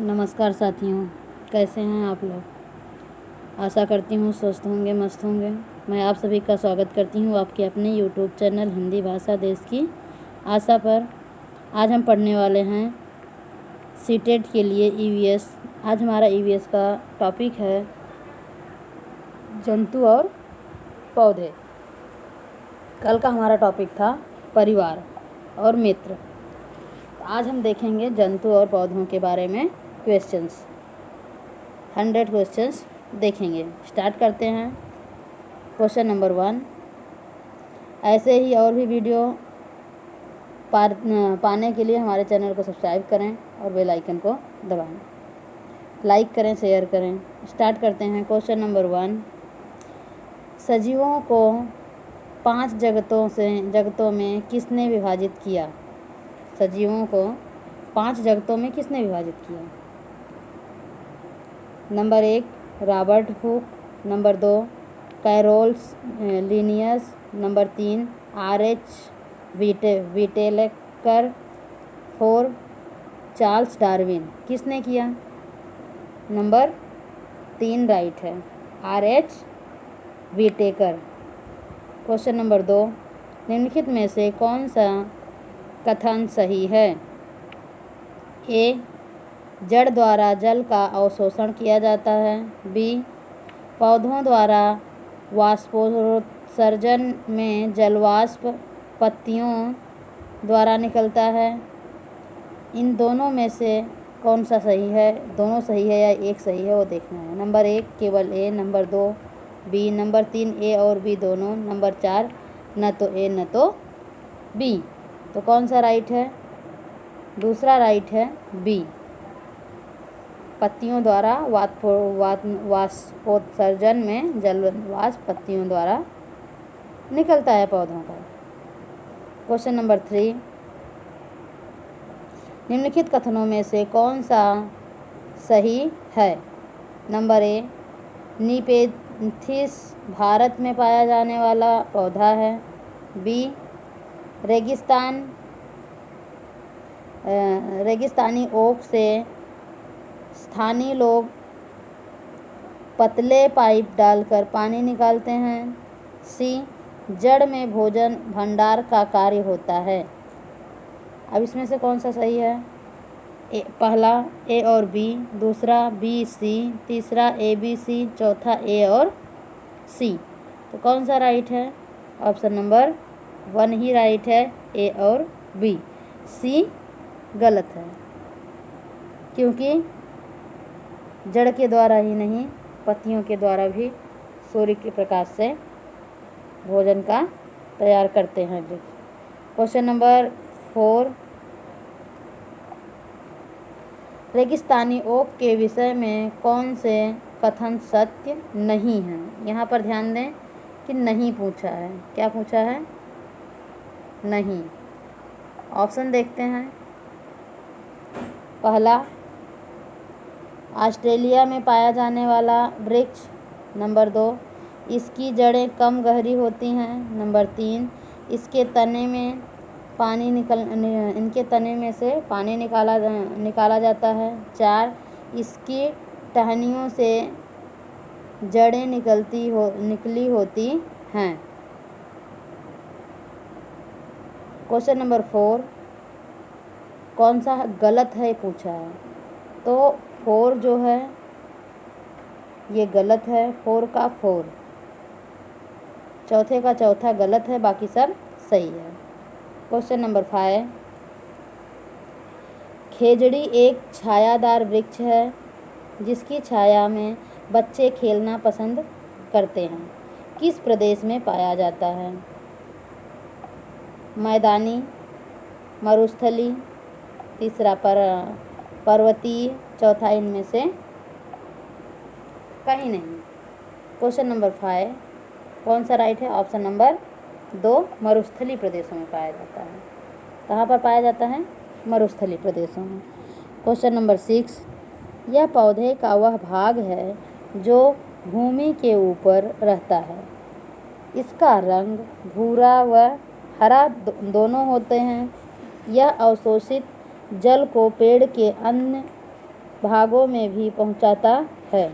नमस्कार साथियों, कैसे हैं आप लोग। आशा करती हूँ स्वस्थ होंगे, मस्त होंगे। मैं आप सभी का स्वागत करती हूँ आपके अपने यूट्यूब चैनल हिंदी भाषा देश की आशा पर। आज हम पढ़ने वाले हैं सीटेट के लिए ईवीएस। आज हमारा ईवीएस का टॉपिक है जंतु और पौधे। कल का हमारा टॉपिक था परिवार और मित्र। आज हम देखेंगे जंतु और पौधों के बारे में क्वेश्चंस। 100 क्वेश्चंस देखेंगे। स्टार्ट करते हैं। Question number 1। ऐसे ही और भी वीडियो पाने के लिए हमारे चैनल को सब्सक्राइब करें और बेल आइकन को दबाएं। लाइक करें, शेयर करें। स्टार्ट करते हैं। Question number 1। सजीवों को 5 जगतों में किसने विभाजित किया? सजीवों को 5 जगतों में किसने विभाजित किया? Number 1 Robert Hooke, number 2 Carol Linnaeus, number 3 R.H. Whittaker, 4 Charles Darwin. किसने किया? नंबर 3 राइट है, R.H. विटेकर। Question number 2। निम्नलिखित में से कौन सा कथन सही है? ए जड़ द्वारा जल का अवशोषण किया जाता है। बी पौधों द्वारा वाष्पोत्सर्जन में जलवाष्प पत्तियों द्वारा निकलता है। इन दोनों में से कौन सा सही है? दोनों सही है या एक सही है वो देखना है। नंबर 1 केवल ए, नंबर 2 बी, नंबर 3 ए और बी दोनों, नंबर 4 न तो ए न तो बी। तो कौन सा राइट है? दूसरा राइट है, बी। पत्तियों द्वारा वाष्पोत्सर्जन में जलवाष्प पत्तियों द्वारा निकलता है पौधों का। Question number 3। निम्नलिखित कथनों में से कौन सा सही है? नंबर ए नीपेंथिस भारत में पाया जाने वाला पौधा है। बी रेगिस्तानी ओक से स्थानीय लोग पतले पाइप डालकर पानी निकालते हैं। सी जड़ में भोजन भंडार का कार्य होता है। अब इसमें से कौन सा सही है? पहला ए और बी, दूसरा बी सी, तीसरा ए बी सी, चौथा ए और सी। तो कौन सा राइट है? ऑप्शन नंबर 1 ही राइट है, ए और बी। सी गलत है, क्योंकि जड़ के द्वारा ही नहीं पत्तियों के द्वारा भी सूर्य के प्रकाश से भोजन का तैयार करते हैं वृक्ष। Question number 4। रेगिस्तानी ओक के विषय में कौन से कथन सत्य नहीं हैं? यहाँ पर ध्यान दें कि नहीं पूछा है। क्या पूछा है? नहीं। ऑप्शन देखते हैं। पहला ऑस्ट्रेलिया में पाया जाने वाला वृक्ष। नंबर 2 इसकी जड़ें कम गहरी होती हैं। नंबर 3 इनके तने में से पानी निकाला जाता है। 4 इसकी टहनियों से जड़ें निकली होती हैं। क्वेश्चन नंबर 4 कौन सा गलत है पूछा है, तो 4 जो है ये गलत है। 4 का 4, चौथे का चौथा गलत है, बाकी सब सही है। Question number 5। खेजड़ी एक छायादार वृक्ष है जिसकी छाया में बच्चे खेलना पसंद करते हैं। किस प्रदेश में पाया जाता है? मैदानी, मरुस्थली, तीसरा पर्वतीय, चौथा इनमें से कहीं नहीं। क्वेश्चन नंबर 5 कौन सा राइट है? ऑप्शन नंबर 2 मरुस्थली प्रदेशों में पाया जाता है। कहाँ पर पाया जाता है? मरुस्थली प्रदेशों में। Question number 6। यह पौधे का वह भाग है जो भूमि के ऊपर रहता है। इसका रंग भूरा व हरा दोनों होते हैं। यह अवशोषित जल को पेड़ के अन्य भागों में भी पहुंचाता है।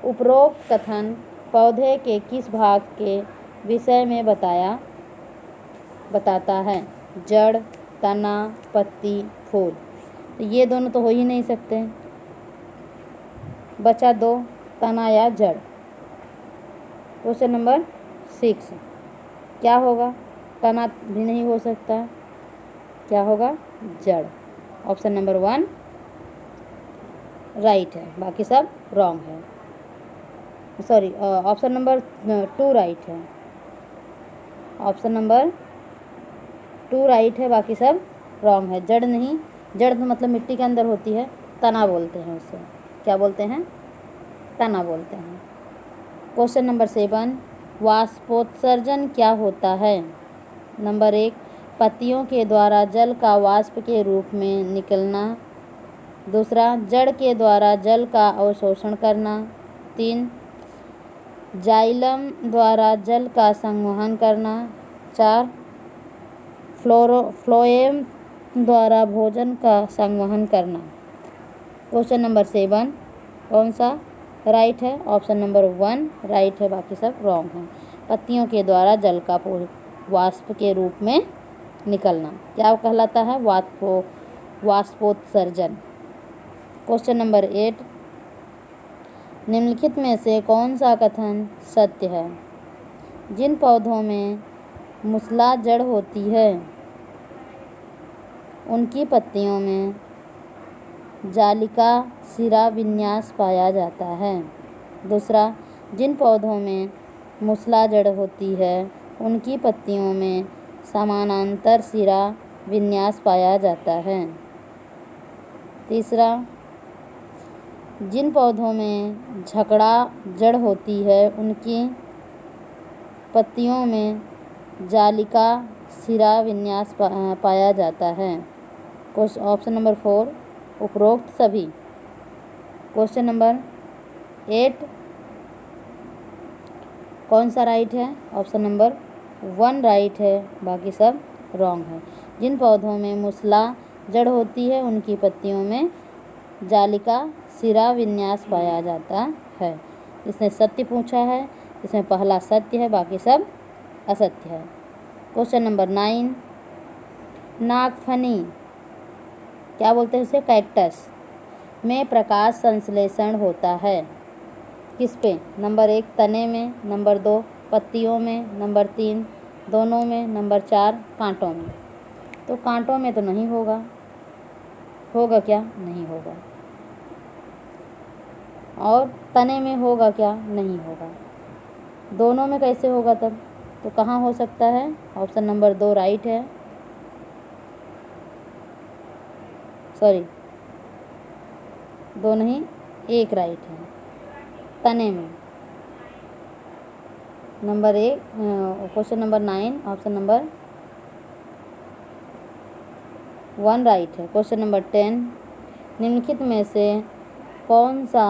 उपरोक्त कथन पौधे के किस भाग के विषय में बताता है? जड़, तना, पत्ती, फूल। तो ये दोनों तो हो ही नहीं सकते। बचा दो, तना या जड़। क्वेश्चन नंबर 6 क्या होगा? तना भी नहीं हो सकता, क्या होगा? जड़। ऑप्शन नंबर 1 राइट है, बाकी सब रॉन्ग है। सॉरी, ऑप्शन नंबर 2 राइट है। ऑप्शन नंबर 2 राइट है, बाकी सब रॉन्ग है। जड़ नहीं, जड़ तो मतलब मिट्टी के अंदर होती है, तना बोलते हैं उसे। क्या बोलते हैं? तना बोलते हैं। क्वेश्चन नंबर 7 वाष्पोत्सर्जन क्या होता है? नंबर 1 पत्तियों के द्वारा जल का वाष्प के रूप में निकलना। दूसरा, जड़ के द्वारा जल का अवशोषण करना। 3 जाइलम द्वारा जल का संवहन करना। 4 फ्लोएम द्वारा भोजन का संवहन करना। क्वेश्चन नंबर 7 कौन सा राइट है? ऑप्शन नंबर 1 राइट है, बाकी सब रॉन्ग है। पत्तियों के द्वारा जल का वाष्प के रूप में निकलना क्या कहलाता है? वाष्पोत्सर्जन। क्वेश्चन नंबर 8 निम्नलिखित में से कौन सा कथन सत्य है? जिन पौधों में मूसला जड़ होती है उनकी पत्तियों में जालिका सिरा विन्यास पाया जाता है। दूसरा, जिन पौधों में मूसला जड़ होती है उनकी पत्तियों में समानांतर सिरा विन्यास पाया जाता है। तीसरा, जिन पौधों में झकड़ा जड़ होती है उनकी पत्तियों में जालिका सिरा विन्यास पाया जाता है। ऑप्शन नंबर 4 उपरोक्त सभी। क्वेश्चन नंबर 8 कौन सा राइट है? ऑप्शन नंबर 1 राइट है, बाकी सब रॉन्ग है। जिन पौधों में मूसला जड़ होती है उनकी पत्तियों में जालिका सिरा विन्यास पाया जाता है। इसने सत्य पूछा है, इसमें पहला सत्य है, बाकी सब असत्य है। क्वेश्चन नंबर 9 नागफनी क्या बोलते हैं उसे? कैक्टस में प्रकाश संश्लेषण होता है किस पे? नंबर 1 तने में, नंबर 2 पत्तियों में, नंबर 3 दोनों में, नंबर 4 कांटों में। तो कांटों में तो नहीं होगा, होगा क्या? नहीं होगा। और तने में होगा क्या? नहीं होगा। दोनों में कैसे होगा तब? तो कहाँ हो सकता है? ऑप्शन नंबर 2 राइट है, सॉरी 2 नहीं 1 राइट है। तने में number 1 question number 9 option number 1 right है। क्वेश्चन नंबर 10 निम्नलिखित में से कौन सा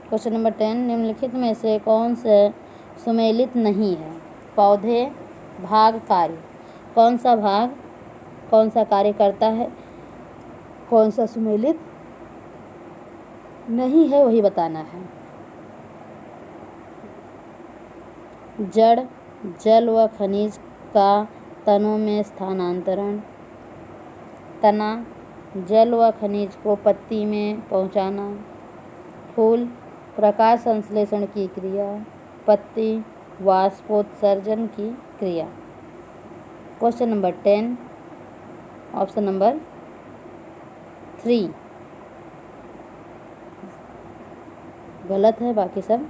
क्वेश्चन नंबर 10 निम्नलिखित में से कौन से सुमेलित नहीं है? पौधे भाग कार्य। कौन सा भाग कौन सा कार्य करता है, कौन सा सुमेलित नहीं है, वही बताना है। जड़, जल व खनिज का तनों में स्थानांतरण। तना, जल व खनिज को पत्ती में पहुंचाना। फूल, प्रकाश संश्लेषण की क्रिया। पत्ती, वाष्पोत्सर्जन की क्रिया। क्वेश्चन नंबर 10 ऑप्शन नंबर 3 गलत है, बाकी सब।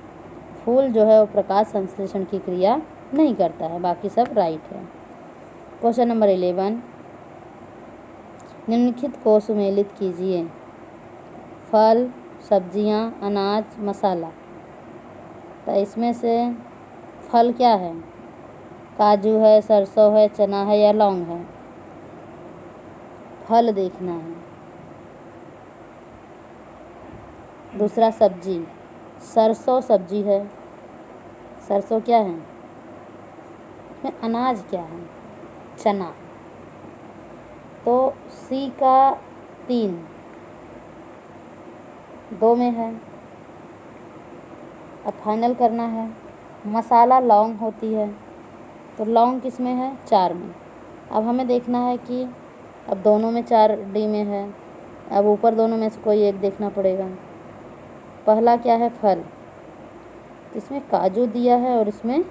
फूल जो है वो प्रकाश संश्लेषण की क्रिया नहीं करता है, बाकी सब राइट है। क्वेश्चन नंबर 11 निम्नलिखित को सुमेलित कीजिए। फल, सब्जियां, अनाज, मसाला। तो इसमें से फल क्या है? काजू है, सरसों है, चना है या लौंग है? फल देखना है। दूसरा सब्जी, सरसों सब्जी है, सरसों क्या है? इसमें अनाज क्या है? चना। तो सी का 3, 2 में है। अब फाइनल करना है। मसाला लौंग होती है, तो लौंग किस में है? 4 में। अब हमें देखना है कि अब दोनों में 4 डी में है, अब ऊपर दोनों में से कोई एक देखना पड़ेगा। पहला क्या है? फल। इसमें काजू दिया है और इसमें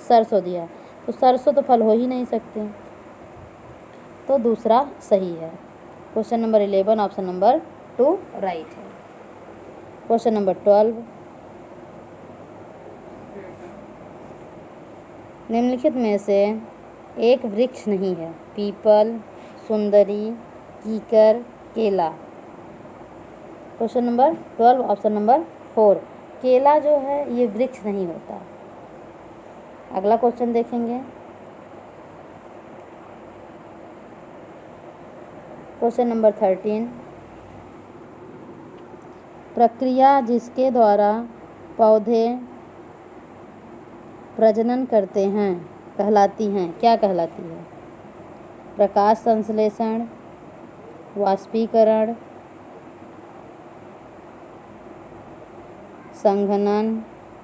सरसों दिया है, तो सरसों तो फल हो ही नहीं सकते, तो दूसरा सही है। Question number 11 option number 2 right है। क्वेश्चन नंबर 12, निम्नलिखित में से एक वृक्ष नहीं है। पीपल, सुंदरी, कीकर, केला। क्वेश्चन नंबर 12 ऑप्शन नंबर 4, केला जो है ये वृक्ष नहीं होता। अगला क्वेश्चन देखेंगे। क्वेश्चन नंबर 13, प्रक्रिया जिसके द्वारा पौधे प्रजनन करते हैं कहलाती हैं, क्या कहलाती है? प्रकाश संश्लेषण, वाष्पीकरण, संघनन,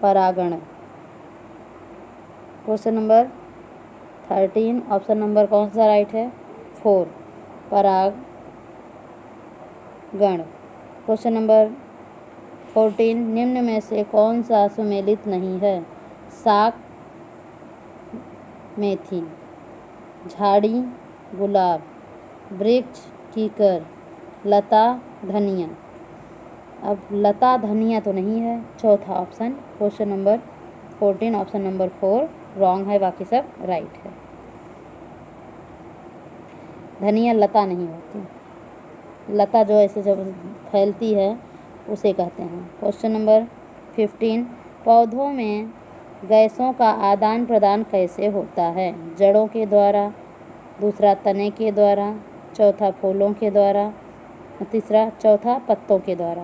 परागण। क्वेश्चन नंबर 13 ऑप्शन नंबर कौन सा राइट है? 4, परागण। क्वेश्चन नंबर 14, निम्न में से कौन सा सुमेलित नहीं है? साग, मेथी, झाड़ी, गुलाब, वृक्ष, कीकर, लता, धनिया। अब लता धनिया तो नहीं है, चौथा option question number 14 option number 4 wrong है, बाकी सब राइट है। धनिया लता नहीं होती, लता जो ऐसे जब फैलती है उसे कहते हैं। क्वेश्चन नंबर 15, पौधों में गैसों का आदान प्रदान कैसे होता है? जड़ों के द्वारा, दूसरा तने के द्वारा, चौथा फूलों के द्वारा, चौथा पत्तों के द्वारा।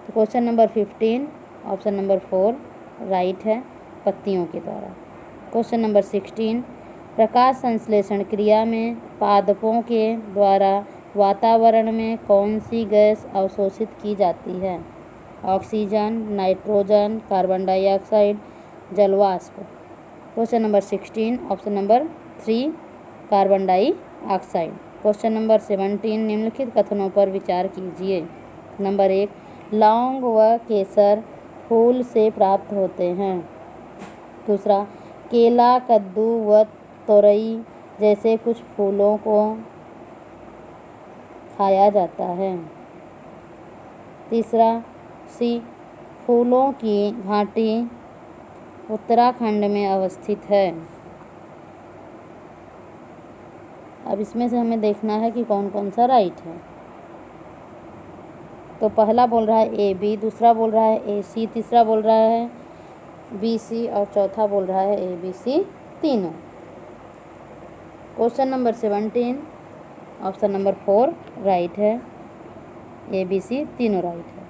तो question number 15 option number 4 right है, पत्तियों के द्वारा। क्वेश्चन नंबर 16, प्रकाश संश्लेषण क्रिया में पादपों के द्वारा वातावरण में कौन सी गैस अवशोषित की जाती है? ऑक्सीजन, नाइट्रोजन, कार्बन डाइऑक्साइड, जलवाष्प। Question number 16 option number 3 carbon dioxide. Question number 17, निम्नलिखित कथनों पर विचार कीजिए। नंबर 1, लौंग व केसर फूल से प्राप्त होते हैं। दूसरा, केला, कद्दू व तोरई जैसे कुछ फूलों को खाया जाता है। तीसरा, सी, फूलों की घाटी उत्तराखंड में अवस्थित है। अब इसमें से हमें देखना है कि कौन कौन सा राइट है। तो पहला बोल रहा है ए बी, दूसरा बोल रहा है ए सी, तीसरा बोल रहा है बी सी और चौथा बोल रहा है ए बी सी तीनों। Question number 17 option number 4 right है, ए बी सी तीनों राइट है।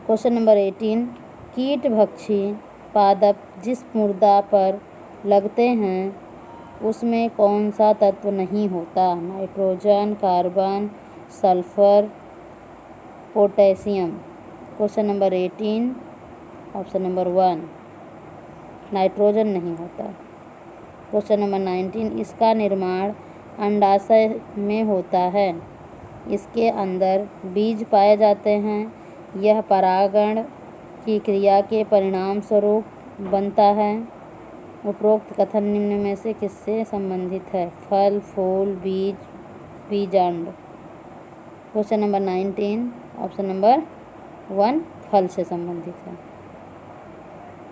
क्वेश्चन नंबर 18, कीट भक्षी पादप जिस मृदा पर लगते हैं उसमें कौन सा तत्व नहीं होता? Nitrogen, carbon, sulphur, potassium. Question number 18 option number 1 nitrogen नहीं होता। क्वेश्चन नंबर 19, इसका निर्माण अंडाशय में होता है, इसके अंदर बीज पाए जाते हैं, यह परागण की क्रिया के परिणाम स्वरूप बनता है। उपरोक्त कथन निम्न में से किससे संबंधित है? फल, फूल, बीज, बीजांड। क्वेश्चन नंबर 19 ऑप्शन नंबर 1 फल से संबंधित है।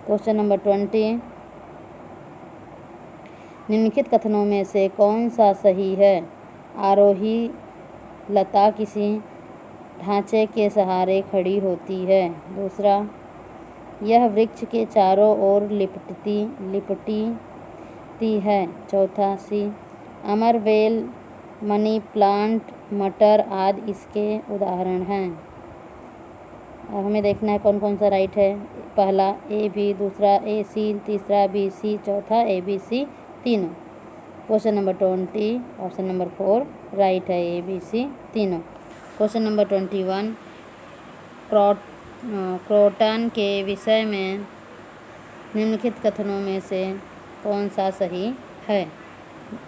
क्वेश्चन नंबर 20, निम्नलिखित कथनों में से कौन सा सही है? आरोही लता किसी ढांचे के सहारे खड़ी होती है। दूसरा, यह वृक्ष के चारों ओर लिपटती है। चौथा, सी, अमरवेल, मनी प्लांट, मटर आदि इसके उदाहरण हैं। अब हमें देखना है कौन कौन सा राइट है। पहला ए बी, दूसरा ए सी, तीसरा बी सी, चौथा ए बी सी तीनों। Question number 20 option number 4 right है, ए बी सी तीनों। क्वेश्चन नंबर 21 क्रोटन के विषय में निम्नलिखित कथनों में से कौन सा सही है?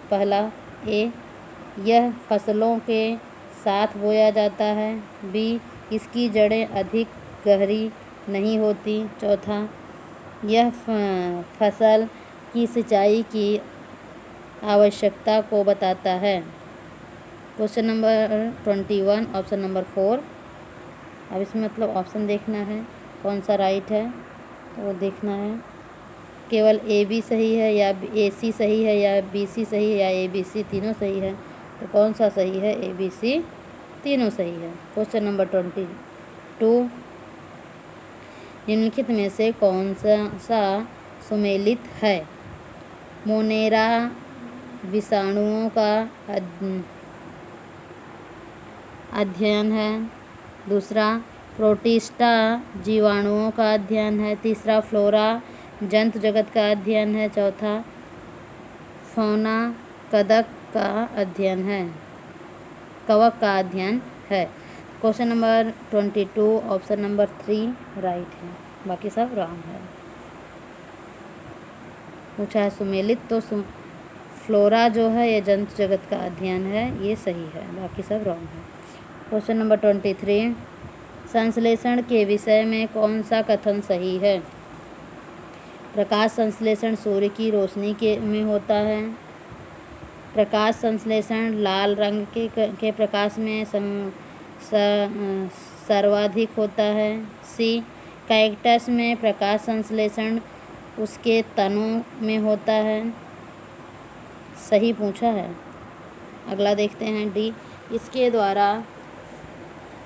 पहला, ए, यह फसलों के साथ बोया जाता है। बी, इसकी जड़ें अधिक गहरी नहीं होती। चौथा, यह फसल की सिंचाई की आवश्यकता को बताता है। Question number 21 option number 4। अब इसमें मतलब ऑप्शन देखना है कौन सा राइट है, तो वो देखना है। केवल ए बी सही है या ए सी सही है या बी सी सही है या ए बी सी तीनों सही है, तो कौन सा सही है? ए बी सी तीनों सही है। क्वेश्चन नंबर 22 निम्नलिखित में से कौन सा सुमेलित है? मोनेरा विषाणुओं का अध्ययन है। दूसरा, प्रोटिस्टा जीवाणुओं का अध्ययन है। तीसरा, फ्लोरा जंतु जगत का अध्ययन है। चौथा, फौना कवक का अध्ययन है। Question number 22 option number 3 right है, बाकी सब रॉन्ग है। पूछा है सुमेलित, तो फ्लोरा जो है ये जंतु जगत का अध्ययन है, ये सही है, बाकी सब रॉन्ग है। क्वेश्चन नंबर 23 संश्लेषण के विषय में कौन सा कथन सही है? प्रकाश संश्लेषण सूर्य की रोशनी में होता है। प्रकाश संश्लेषण लाल रंग के प्रकाश में सर्वाधिक होता है। सी, कैक्टस में प्रकाश संश्लेषण उसके तनों में होता है। सही पूछा है। अगला देखते हैं डी, इसके द्वारा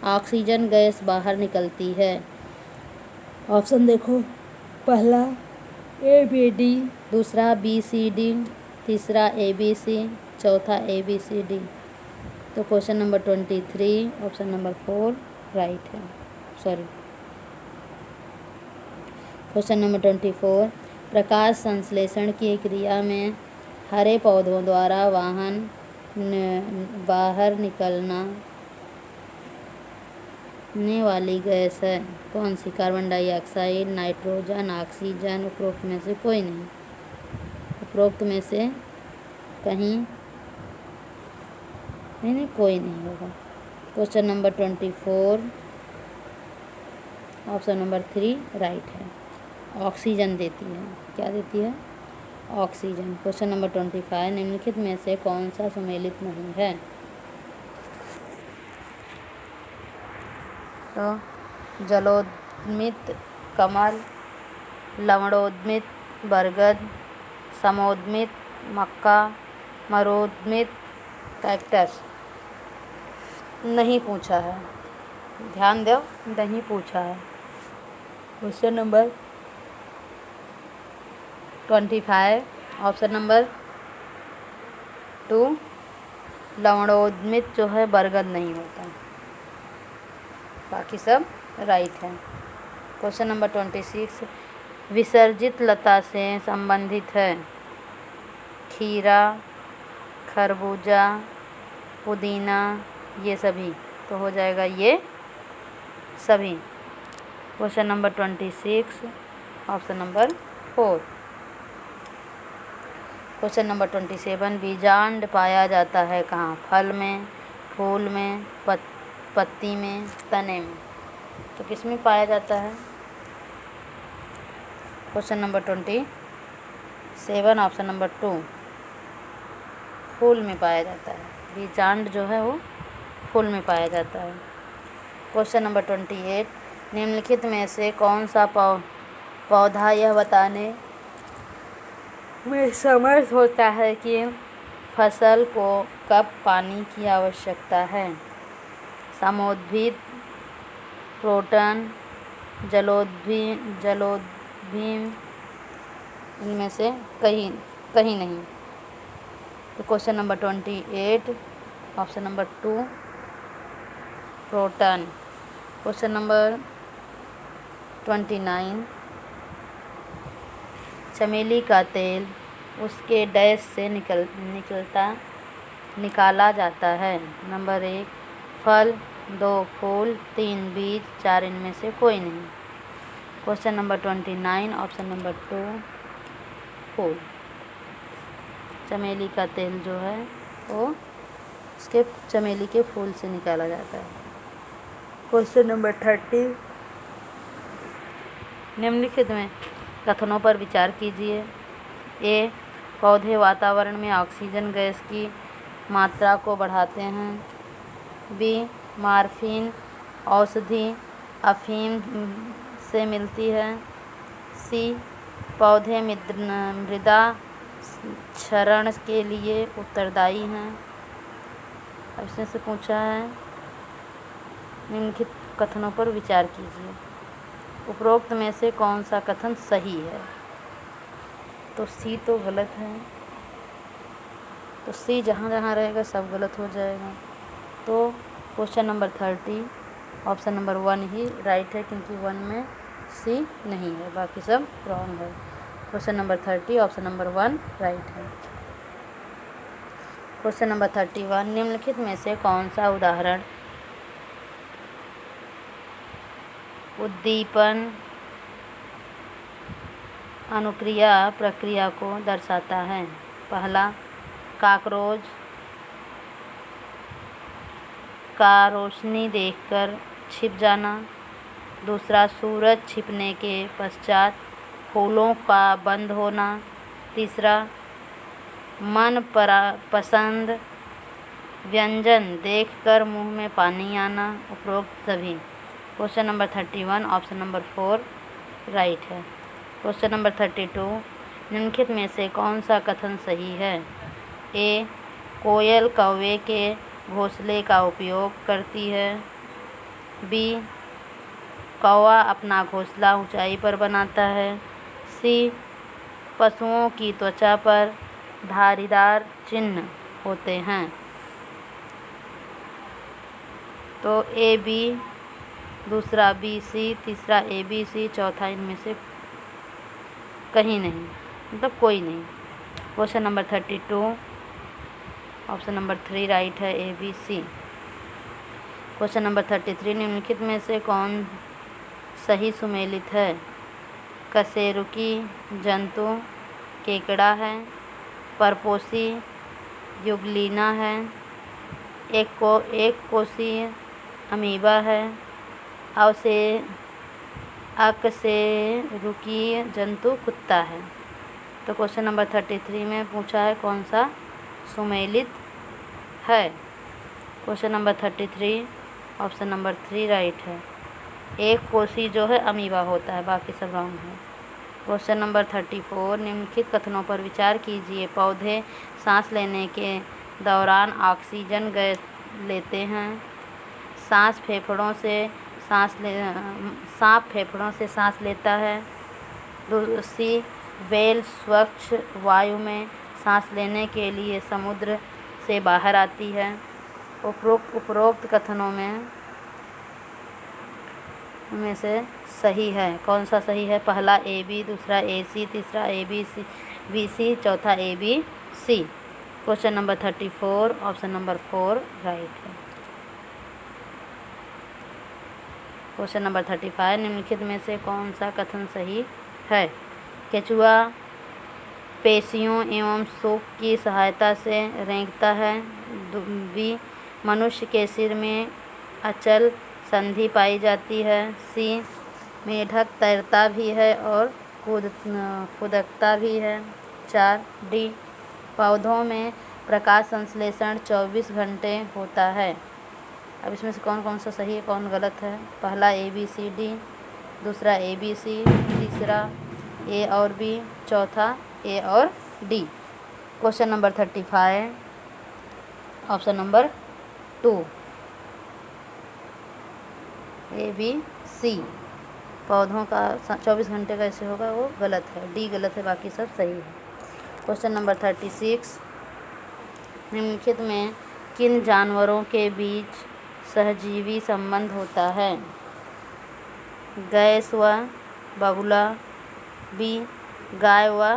ऑक्सीजन गैस बाहर निकलती है। ऑप्शन देखो, पहला ए बी डी, दूसरा बी सी डी, तीसरा ए बी सी, चौथा ए बी सी डी। तो question number 23 option number 4 right है, सॉरी। क्वेश्चन नंबर 24 प्रकाश संश्लेषण की क्रिया में हरे पौधों द्वारा बाहर निकलने वाली गैस है कौन सी? Carbon dioxide, nitrogen, oxygen. उपरोक्त में से कोई नहीं, उपरोक्त में से कहीं नहीं कोई नहीं होगा। Question number 24 option number 3 right है, ऑक्सीजन देती है। क्या देती है? ऑक्सीजन। क्वेश्चन नंबर 25 निम्नलिखित में से कौन सा सुमेलित नहीं है? तो जलोद्मित कमल, लवणोद्मित बरगद, समोद्मित मक्का, मरोद्मित कैक्टस। नहीं पूछा है, ध्यान दो, नहीं पूछा है। क्वेश्चन नंबर 25 ऑप्शन नंबर 2 लवणोद्मित जो है बरगद नहीं होता, बाकी सब राइट है। क्वेश्चन नंबर 26 विसर्जित लता से संबंधित है। खीरा, खरबूजा, पुदीना, ये सभी, तो हो जाएगा ये सभी। Question number 26 option number 4। Question number 27 बीजांड पाया जाता है कहाँ? फल में, फूल में, पत्ती में, तने में। तो किस में पाया जाता है? क्वेश्चन नंबर 27 ऑप्शन नंबर 2 फूल में पाया जाता है। बीजांड जो है वो फूल में पाया जाता है। क्वेश्चन नंबर 28 निम्नलिखित में से कौन सा पौधा यह बताने में समर्थ होता है कि फसल को कब पानी की आवश्यकता है? समोद्भिद, क्रोटन, जलोद्भिद, इनमें से कहीं नहीं। तो question number 28 option number 2 croton. Question number 29 चमेली का तेल उसके डैश से निकाला जाता है। नंबर 1 फल, 2 फूल, 3 बीज, 4 इनमें से कोई नहीं। क्वेश्चन नंबर 29 ऑप्शन नंबर 2 फूल। चमेली का तेल जो है वो उसके चमेली के फूल से निकाला जाता है। क्वेश्चन नंबर 30 निम्नलिखित में कथनों पर विचार कीजिए। ए पौधे वातावरण में ऑक्सीजन गैस की मात्रा को बढ़ाते हैं। बी मॉर्फिन औषधि अफीम से मिलती है। सी पौधे मृदा क्षरण के लिए उत्तरदायी हैं। अब इसमें से पूछा है निम्नलिखित कथनों पर विचार कीजिए। उपरोक्त में से कौन सा कथन सही है? तो सी तो गलत है, तो सी जहाँ जहाँ रहेगा सब गलत हो जाएगा। तो क्वेश्चन नंबर 30 ऑप्शन नंबर 1 ही राइट है, क्योंकि 1 में सी नहीं है, बाकी सब रॉन्ग है। Question number 30 option number 1 right है। क्वेश्चन नंबर 31 निम्नलिखित में से कौन सा उदाहरण उद्दीपन अनुक्रिया प्रक्रिया को दर्शाता है? पहला कॉकरोच का रोशनी देखकर छिप जाना। दूसरा सूरज छिपने के पश्चात फूलों का बंद होना। तीसरा मन पसंद व्यंजन देखकर मुंह में पानी आना। उपरोक्त सभी। Question number 31 option number 4 right है। क्वेश्चन नंबर 32 निम्नलिखित में से कौन सा कथन सही है? ए कोयल कौवे के घोंसले का उपयोग करती है। बी कौवा अपना घोंसला ऊंचाई पर बनाता है। सी पशुओं की त्वचा पर धारीदार चिन्ह होते हैं। तो ए बी, दूसरा बी सी, तीसरा ए बी सी, चौथा इनमें से कहीं नहीं, मतलब कोई नहीं। Question number 32 option number 3 right है, A B C. Question number 33 निम्नलिखित में से कौन सही सुमेलित है? कशेरुकी जंतु केकड़ा है। परपोषी युगलीना है। एक कोशीय अमीबा है। अकशेरुकीय जंतु कुत्ता है। तो क्वेश्चन नंबर 33 में पूछा है कौन सा सुमेलित है? Question number 33 option number 3 right है। एक कोशी जो है अमीबा होता है, बाकी सब रॉन्ग है। क्वेश्चन नंबर 34 निम्नलिखित कथनों पर विचार कीजिए। पौधे सांस लेने के दौरान ऑक्सीजन गैस लेते हैं। सांप फेफड़ों से सांस लेता है। दूसरी व्हेल स्वच्छ वायु में सांस लेने के लिए समुद्र से बाहर आती है। उपरोक्त कथनों में से सही है, कौन सा सही है? पहला ए बी, दूसरा ए सी, तीसरा ए बी सी, चौथा A B C. Question number 34 option number 4 right है। क्वेश्चन नंबर 35 निम्नलिखित में से कौन सा कथन सही है? केचुआ पेशियों एवं सूप की सहायता से रेंगता है। बी मनुष्य के सिर में अचल संधि पाई जाती है। सी मेढक तैरता भी है और कूदता भी है। 4 डी पौधों में प्रकाश संश्लेषण 24 घंटे होता है। अब इसमें से कौन कौन सा सही है, कौन गलत है? पहला ए बी सी डी, दूसरा ए बी सी, तीसरा ए और बी, चौथा ए और D. Question number 35 option number 2 A B C. पौधों का 24 घंटे कैसे होगा, वो गलत है, डी गलत है, बाकी सब सही है। क्वेश्चन नंबर 36 निम्नलिखित में किन जानवरों के बीच सहजीवी संबंध होता है? गैस व बगुला। बी गाय व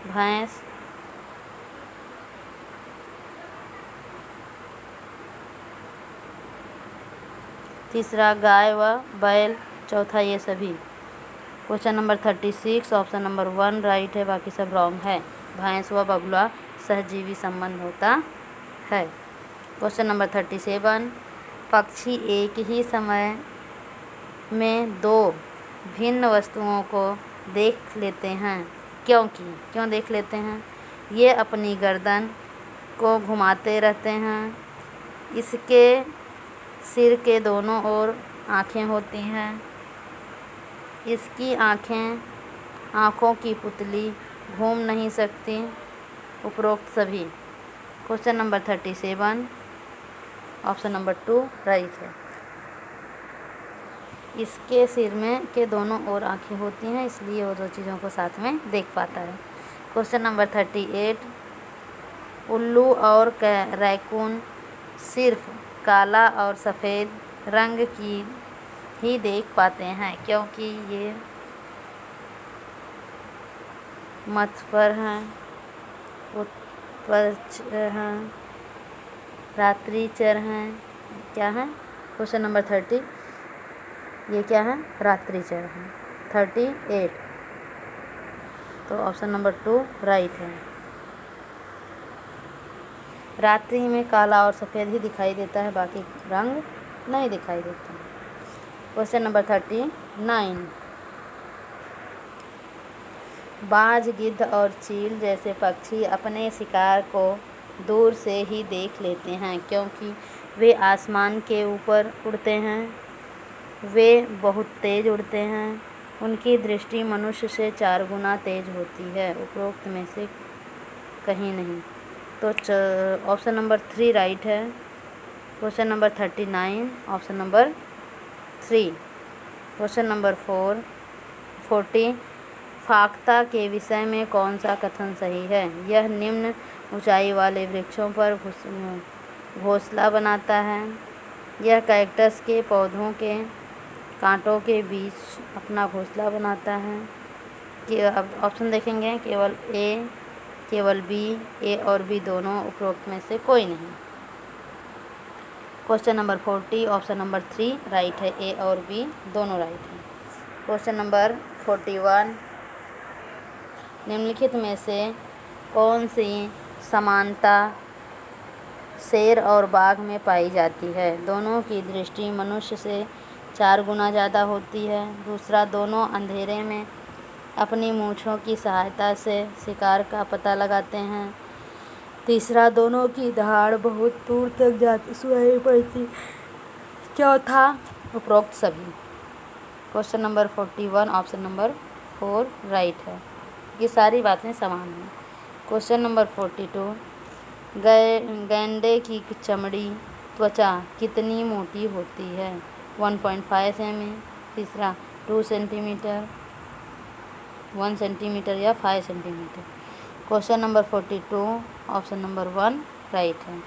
भैंस। तीसरा गाय व बैल, चौथा ये सभी। Question number 36 option number 1 right है, बाकी सब रॉन्ग है। भैंस व बगुला सहजीवी संबंध होता है। क्वेश्चन नंबर 37 पक्षी एक ही समय में दो भिन्न वस्तुओं को देख लेते हैं क्यों देख लेते हैं? ये अपनी गर्दन को घुमाते रहते हैं, इसके सिर के दोनों ओर आँखें होती हैं, इसकी आँखों की पुतली घूम नहीं सकती, उपरोक्त सभी। Question number 37 option number 2 right है। इसके सिर में के दोनों ओर आँखें होती हैं, इसलिए वो दो चीज़ों को साथ में देख पाता है। क्वेश्चन नंबर 38 उल्लू और रैकून सिर्फ काला और सफ़ेद रंग की ही देख पाते हैं क्योंकि ये मत्स्य हैं, उत्भयचर हैं, रात्रिचर हैं। क्या है? क्वेश्चन नंबर 30 ये क्या है? रात्रिचर हैं। 38 तो ऑप्शन नंबर 2 राइट है। रात्रि में काला और सफ़ेद ही दिखाई देता है, बाकी रंग नहीं दिखाई देता। क्वेश्चन नंबर 39 बाज, गिद्ध और चील जैसे पक्षी अपने शिकार को दूर से ही देख लेते हैं क्योंकि वे आसमान के ऊपर उड़ते हैं, वे बहुत तेज़ उड़ते हैं, उनकी दृष्टि मनुष्य से 4 गुना तेज़ होती है, उपरोक्त में से कहीं नहीं। तो ऑप्शन नंबर 3 राइट है। Question number 39 option number 3। Question number 40 फाख्ता के विषय में कौन सा कथन सही है? यह निम्न ऊंचाई वाले वृक्षों पर घोंसला बनाता है, यह कैक्टस के पौधों के कांटों के बीच अपना घोंसला बनाता है। कि अब ऑप्शन देखेंगे, केवल ए, केवल बी, ए और बी दोनों, उपरोक्त में से कोई नहीं। Question number 40 option number 3 right है, ए और बी दोनों राइट हैं। क्वेश्चन नंबर 41 निम्नलिखित में से कौन सी समानता शेर और बाघ में पाई जाती है? दोनों की दृष्टि मनुष्य से 4 गुना ज़्यादा होती है। दूसरा, दोनों अंधेरे में अपनी मूँछों की सहायता से शिकार का पता लगाते हैं। तीसरा, दोनों की दहाड़ बहुत दूर तक सुनाई पड़ती। चौथा, उपरोक्त सभी। Question number 41 option number 4 right है। ये सारी बातें समान हैं। क्वेश्चन नंबर 42 गैंडे की चमड़ी त्वचा कितनी मोटी होती है? 1.5 सेमी। तीसरा, 2 सेंटीमीटर, 1 सेंटीमीटर या 5 centimetre. Question number 42 option number 1 right है,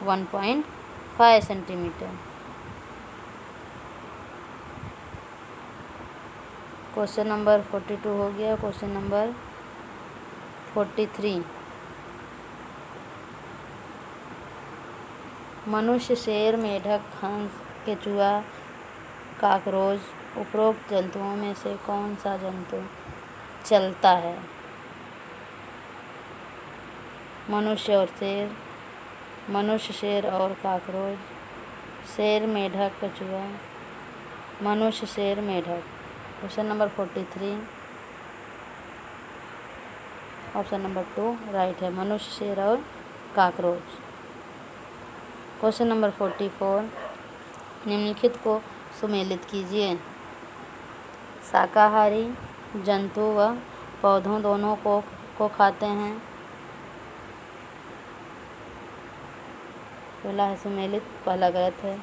1.5 सेंटीमीटर। क्वेश्चन नंबर 42 हो गया। क्वेश्चन नंबर 43 मनुष्य, शेर, मेढक, हंस, केचुआ, कॉकरोच उपरोक्त जंतुओं में से कौन सा जंतु चलता है? मनुष्य और शेर, मनुष्य, शेर और कॉकरोच, शेर, मेढक, कछुआ, मनुष्य, शेर, मेढक। Question number 43 option number 2 right है, मनुष्य, शेर और कॉकरोच। क्वेश्चन नंबर 44 निम्नलिखित को सुमेलित कीजिए। शाकाहारी जंतु व पौधों दोनों को खाते हैं। पहला है सुमेलित, पहला गलत है,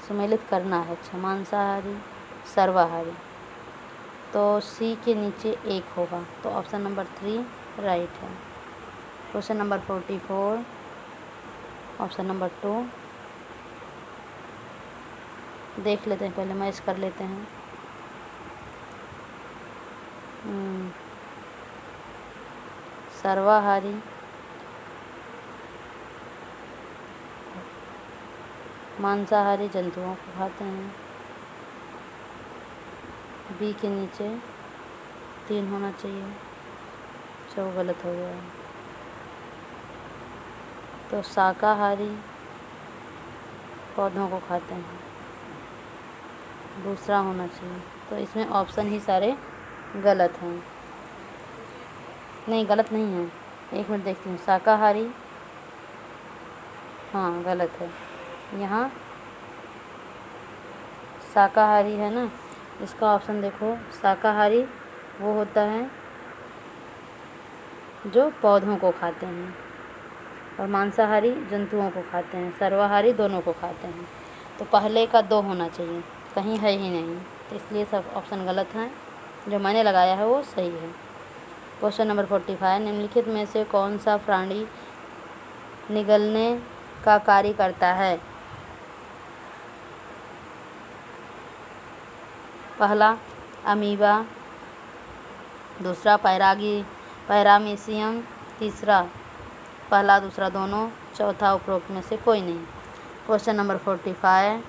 सुमेलित करना है। अच्छा, मांसाहारी, सर्वाहारी, तो सी के नीचे 1 होगा, तो ऑप्शन नंबर 3 राइट है। क्वेश्चन नंबर 44 ऑप्शन नंबर 2 देख लेते हैं, पहले मैच कर लेते हैं। सर्वाहारी मांसाहारी जंतुओं को खाते हैं। बी के नीचे 3 होना चाहिए, जो गलत हो गया। तो शाकाहारी पौधों को खाते हैं, दूसरा होना चाहिए। तो इसमें ऑप्शन ही सारे गलत हैं। नहीं, गलत नहीं है, 1 मिनट देखती हूँ। शाकाहारी, हाँ गलत है। यहाँ शाकाहारी है ना, इसका ऑप्शन देखो। शाकाहारी वो होता है जो पौधों को खाते हैं, और मांसाहारी जंतुओं को खाते हैं, सर्वाहारी दोनों को खाते हैं। तो पहले का 2 होना चाहिए, कहीं है ही नहीं, तो इसलिए सब ऑप्शन गलत हैं। जो मैंने लगाया है वो सही है। क्वेश्चन नंबर 45, निम्नलिखित में से कौन सा प्राणी निगलने का कार्य करता है? पहला अमीबा, दूसरा पैरामीशियम, तीसरा पहला दूसरा दोनों, चौथा उपरोक्त में से कोई नहीं। Question number 45,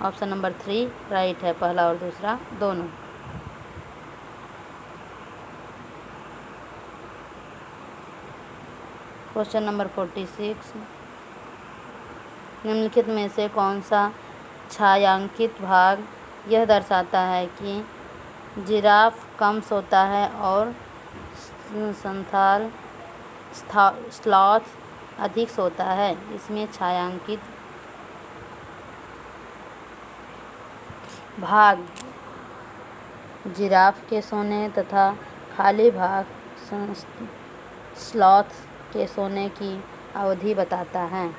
option number 3 right है, पहला और दूसरा दोनों। क्वेश्चन नंबर 46, निम्नलिखित में से कौन सा छायांकित भाग यह दर्शाता है कि जिराफ कम सोता है और संथाल स्लॉथ अधिक सोता है? इसमें छायांकित भाग जिराफ के सोने तथा खाली भाग स्लॉथ के सोने की अवधि बताता है।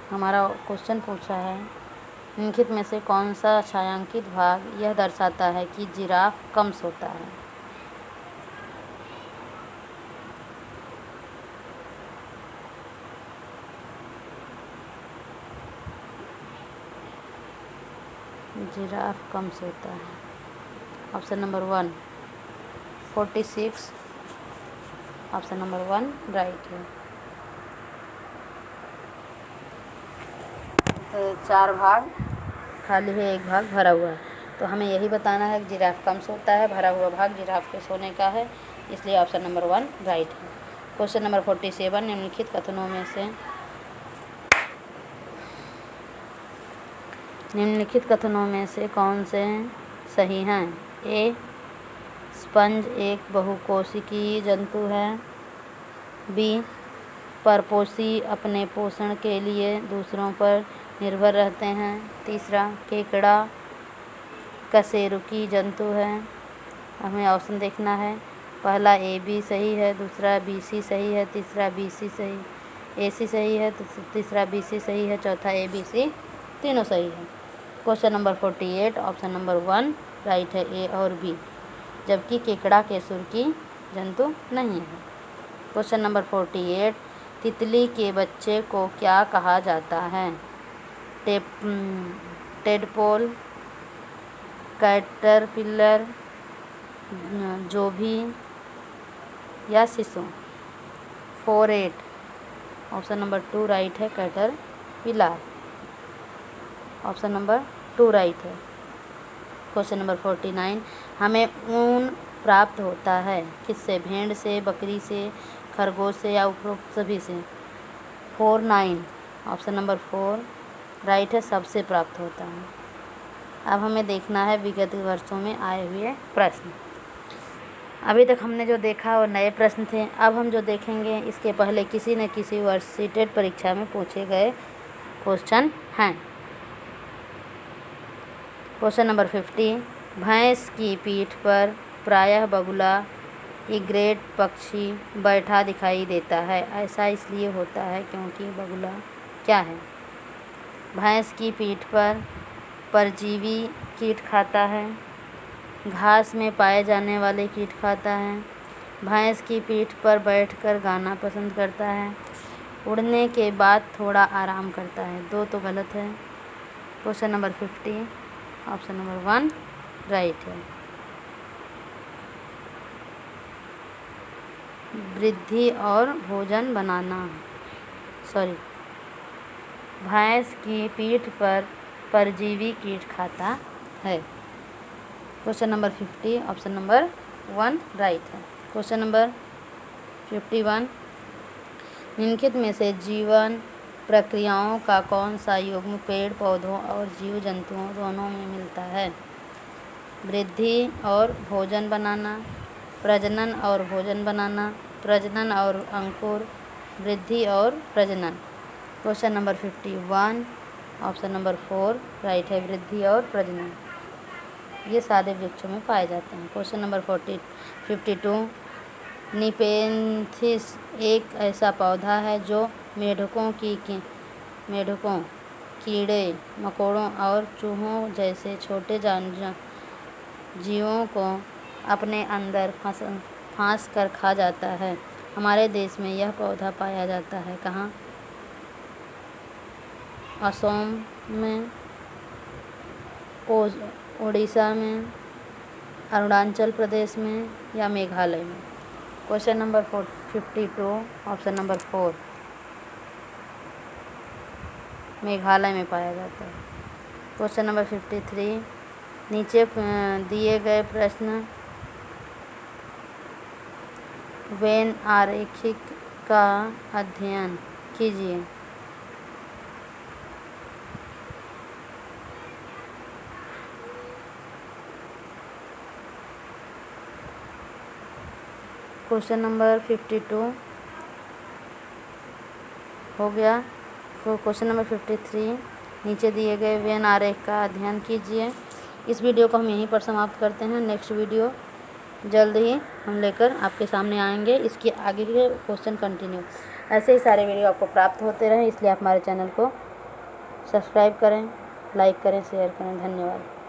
हमारा क्वेश्चन पूछा है, निम्नलिखित में से कौन सा छायांकित भाग यह दर्शाता है कि जिराफ कम सोता है? जिराफ कम सोता है। Option number 1 46, option number 1 right है। तो 4 भाग खाली है, 1 भाग भरा हुआ है। तो हमें यही बताना है कि जिराफ कम सोता है, भरा हुआ भाग जिराफ के सोने का है, इसलिए ऑप्शन नंबर 1 राइट है। क्वेश्चन नंबर 47, निम्नलिखित कथनों में से कौन से सही हैं? ए, स्पंज एक बहुकोशिकीय जंतु है। बी, परपोषी अपने पोषण के लिए दूसरों पर निर्भर रहते हैं। तीसरा, केकड़ा कशेरुकी जंतु है। हमें ऑप्शन देखना है, पहला ए बी सही है, दूसरा बी सी सही है, तीसरा बी सी सही ए सी सही है, तीसरा बी सी सही है, चौथा ए बी सी, तीनों सही है। Question number 48, option number 1 right है, ए और बी, जबकि केकड़ा केसुरकी जंतु नहीं है। क्वेश्चन नंबर 48, तितली के बच्चे को क्या कहा जाता है? टेडपोल, कैटरपिलर, जोभी या शिशु? 48, ऑप्शन नंबर 2 राइट है, कैटरपिलर, ऑप्शन नंबर 2 राइट है। क्वेश्चन नंबर 49, हमें ऊन प्राप्त होता है किससे? भेड़ से, बकरी से, खरगोश से या उपरोक्त सभी से? 49, ऑप्शन नंबर 4 राइट है, सबसे प्राप्त होता है। अब हमें देखना है विगत वर्षों में आए हुए प्रश्न। अभी तक हमने जो देखा वो नए प्रश्न थे। अब हम जो देखेंगे इसके पहले किसी न किसी वर्ष सीटेट परीक्षा में पूछे गए क्वेश्चन हैं। क्वेश्चन नंबर 50, भैंस की पीठ पर प्रायः बगुला इग्रेट पक्षी बैठा दिखाई देता है, ऐसा इसलिए होता है क्योंकि बगुला क्या है? भैंस की पीठ पर परजीवी कीट खाता है, घास में पाए जाने वाले कीट खाता है, भैंस की पीठ पर बैठकर गाना पसंद करता है, उड़ने के बाद थोड़ा आराम करता है। 2 तो गलत है। Question number 50, option number 1 right है। वृद्धि और भोजन बनाना, भैंस की पीठ पर परजीवी कीट खाता है? Question number 50 option number 1 right है। क्वेश्चन नंबर 51 निम्नलिखित में से जीवन प्रक्रियाओं का कौन सा युग्म पेड़ पौधों और जीव जंतुओं दोनों में मिलता है? वृद्धि और भोजन बनाना, प्रजनन और भोजन बनाना, प्रजनन और अंकुर, वृद्धि और प्रजनन। Question number 51 option number 4 right है, वृद्धि और प्रजनन। ये सारे वृक्षों में पाए जाते हैं। क्वेश्चन नंबर 52 निपेंथिस एक ऐसा पौधा है जो मेढकों, कीड़े मकोड़ों और चूहों जैसे छोटे जीवों को अपने अंदर फांस कर खा जाता है। हमारे देश में यह पौधा पाया जाता है कहाँ? असम में, उड़ीसा में, अरुणाचल प्रदेश में या मेघालय में। Question number 52 option number 4 Meghalaya में पाया जाता है। क्वेश्चन नंबर 53 नीचे दिए गए प्रश्न वेन आरेखिक का अध्ययन कीजिए। क्वेश्चन नंबर 52 हो गया। तो क्वेश्चन नंबर 53 नीचे दिए गए वेन आरेख का अध्ययन कीजिए। इस वीडियो को हम यहीं पर समाप्त करते हैं। नेक्स्ट वीडियो जल्द ही हम लेकर आपके सामने आएंगे। इसके आगे के क्वेश्चन कंटिन्यू। ऐसे ही सारे वीडियो आपको प्राप्त होते रहें, इसलिए आप हमारे चैनल को सब्सक्राइब करें, लाइक करें, शेयर करें। धन्यवाद।